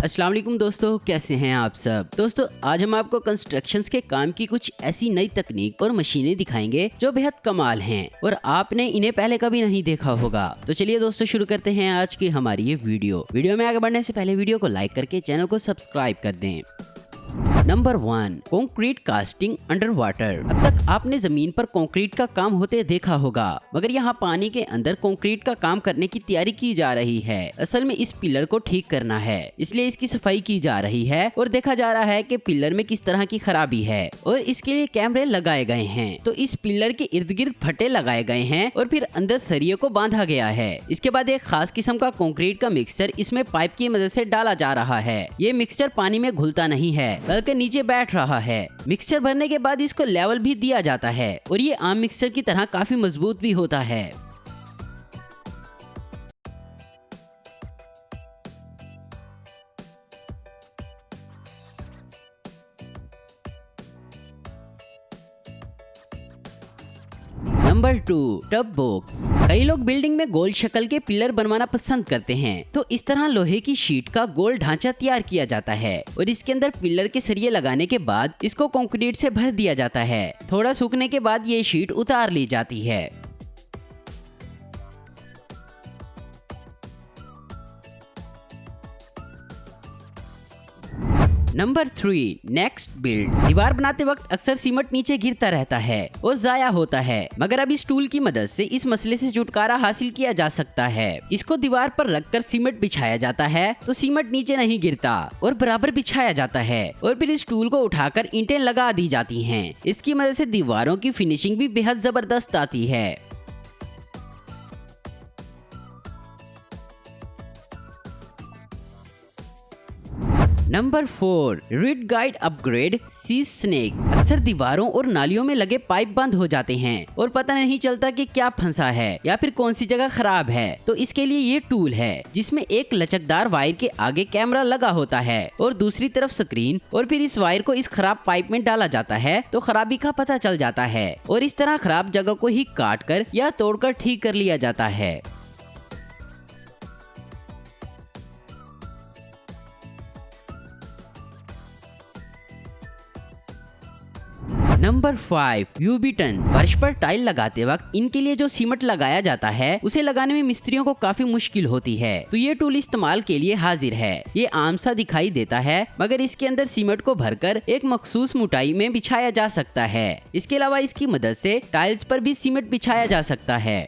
अस्सलाम वालेकुम दोस्तों, कैसे हैं आप सब। दोस्तों आज हम आपको कंस्ट्रक्शंस के काम की कुछ ऐसी नई तकनीक और मशीनें दिखाएंगे जो बेहद कमाल हैं और आपने इन्हें पहले कभी नहीं देखा होगा। तो चलिए दोस्तों शुरू करते हैं आज की हमारी ये वीडियो में आगे बढ़ने से पहले वीडियो को लाइक करके चैनल को सब्सक्राइब कर दें। Number 1, concrete casting under water. अब तक आपने जमीन पर कंक्रीट का काम होते देखा होगा, मगर यहाँ पानी के अंदर कंक्रीट का काम करने की तैयारी की जा रही है। असल में इस पिलर को ठीक करना है, इसलिए इसकी सफाई की जा रही है और देखा जा रहा है कि पिलर में किस तरह की खराबी है और इसके लिए कैमरे लगाए गए हैं। तो इस पिलर के इर्द गिर्द फटे लगाए गए हैं और फिर अंदर सरिये को बांधा गया है। इसके बाद एक खास किस्म का कंक्रीट का मिक्सचर इसमें पाइप की मदद से डाला जा रहा है। ये मिक्सचर पानी में घुलता नहीं है बल्कि नीचे बैठ रहा है। मिक्सचर भरने के बाद इसको लेवल भी दिया जाता है और ये आम मिक्सचर की तरह काफी मजबूत भी होता है। Number 2, tub box. कई लोग बिल्डिंग में गोल शक्ल के पिलर बनवाना पसंद करते हैं। तो इस तरह लोहे की शीट का गोल ढांचा तैयार किया जाता है और इसके अंदर पिलर के सरिये लगाने के बाद इसको कंक्रीट से भर दिया जाता है। थोड़ा सूखने के बाद ये शीट उतार ली जाती है। Number 3, next build. दीवार बनाते वक्त अक्सर सीमेंट नीचे गिरता रहता है और जाया होता है, मगर अब इस टूल की मदद से इस मसले से छुटकारा हासिल किया जा सकता है। इसको दीवार पर रखकर सीमेंट बिछाया जाता है तो सीमेंट नीचे नहीं गिरता और बराबर बिछाया जाता है और फिर इस टूल को उठाकर ईंटें लगा दी जाती हैं। इसकी मदद से दीवारों की फिनिशिंग भी बेहद जबरदस्त आती है। नंबर 4, रिड गाइड अपग्रेड सीज स्नेक। अक्सर दीवारों और नालियों में लगे पाइप बंद हो जाते हैं और पता नहीं चलता कि क्या फंसा है या फिर कौन सी जगह खराब है। तो इसके लिए ये टूल है जिसमें एक लचकदार वायर के आगे कैमरा लगा होता है और दूसरी तरफ स्क्रीन, और फिर इस वायर को इस खराब पाइप में डाला जाता है तो खराबी का पता चल जाता है और इस तरह खराब जगह को ही काट कर या तोड़कर ठीक कर लिया जाता है। नंबर 5, यूबीटन। फर्श पर टाइल लगाते वक्त इनके लिए जो सीमेंट लगाया जाता है उसे लगाने में मिस्त्रियों को काफी मुश्किल होती है। तो ये टूल इस्तेमाल के लिए हाजिर है। ये आम सा दिखाई देता है, मगर इसके अंदर सीमेंट को भरकर एक मखसूस मोटाई में बिछाया जा सकता है। इसके अलावा इसकी मदद से टाइल्स पर भी सीमेंट बिछाया जा सकता है।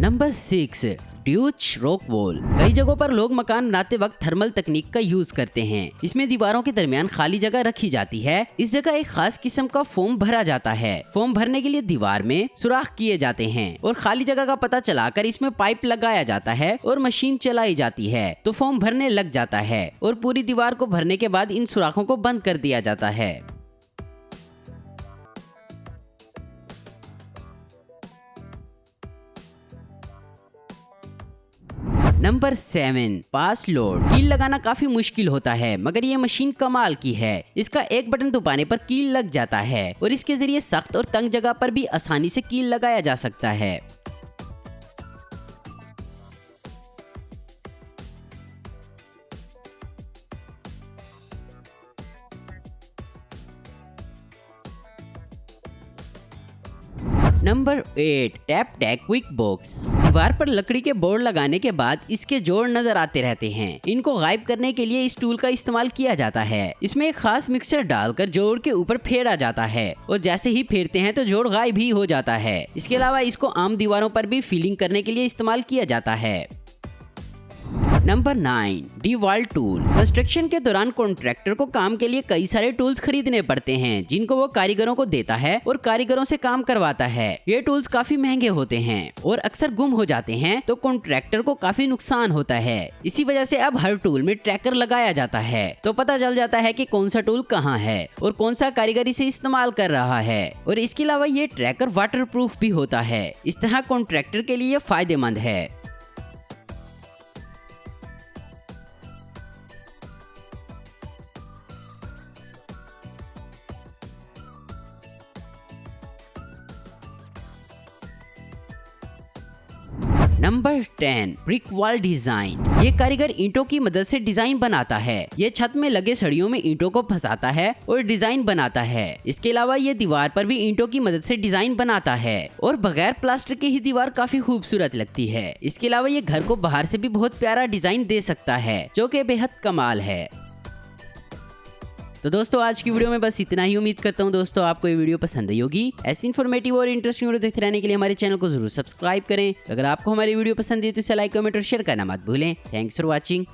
नंबर 6, ड्यूच रॉक वॉल। कई जगहों पर लोग मकान बनाते वक्त थर्मल तकनीक का यूज करते हैं। इसमें दीवारों के दरमियान खाली जगह रखी जाती है। इस जगह एक खास किस्म का फोम भरा जाता है। फोम भरने के लिए दीवार में सुराख किए जाते हैं और खाली जगह का पता चलाकर इसमें पाइप लगाया जाता है और मशीन चलाई जाती है तो फोम भरने लग जाता है और पूरी दीवार को भरने के बाद इन सुराखों को बंद कर दिया जाता है। नंबर 7, पास लोड। कील लगाना काफी मुश्किल होता है, मगर ये मशीन कमाल की है। इसका एक बटन दबाने पर कील लग जाता है और इसके जरिए सख्त और तंग जगह पर भी आसानी से कील लगाया जा सकता है। Number 8, tap tag quick box. दीवार पर लकड़ी के बोर्ड लगाने के बाद इसके जोड़ नजर आते रहते हैं। इनको गायब करने के लिए इस टूल का इस्तेमाल किया जाता है। इसमें एक खास मिक्सर डालकर जोड़ के ऊपर फेरा जाता है और जैसे ही फेरते हैं तो जोड़ गायब ही हो जाता है। इसके अलावा इसको आम दीवारों पर भी फिलिंग करने के लिए इस्तेमाल किया जाता है। Number 9, D-wall tool. कंस्ट्रक्शन के दौरान कॉन्ट्रैक्टर को काम के लिए कई सारे टूल्स खरीदने पड़ते हैं जिनको वो कारीगरों को देता है और कारीगरों से काम करवाता है। ये टूल्स काफी महंगे होते हैं और अक्सर गुम हो जाते हैं तो कॉन्ट्रैक्टर को काफी नुकसान होता है। इसी वजह से अब हर टूल में ट्रैकर लगाया जाता है तो पता चल जाता है कि कौन सा टूल कहाँ है और कौन सा कारीगर इसे इस्तेमाल कर रहा है। और इसके अलावा ये ट्रैकर वाटर प्रूफ भी होता है। इस तरह कॉन्ट्रैक्टर के लिए फायदेमंद है। Number 10 brick wall design. ये कारीगर ईंटों की मदद से डिजाइन बनाता है। ये छत में लगे सरियों में ईंटों को फंसाता है और डिजाइन बनाता है। इसके अलावा ये दीवार पर भी ईंटों की मदद से डिजाइन बनाता है और बगैर प्लास्टर के ही दीवार काफी खूबसूरत लगती है। इसके अलावा ये घर को बाहर से भी बहुत प्यारा डिजाइन दे सकता है, जो कि बेहद कमाल है। तो दोस्तों आज की वीडियो में बस इतना ही। उम्मीद करता हूँ दोस्तों आपको ये वीडियो पसंद आई होगी। ऐसी इन्फॉर्मेटिव और इंटरेस्टिंग वीडियो देखते रहने के लिए हमारे चैनल को जरूर सब्सक्राइब करें। अगर आपको हमारी वीडियो पसंद है तो इसे लाइक, कमेंट और शेयर करना मत भूलें। Thanks for watching.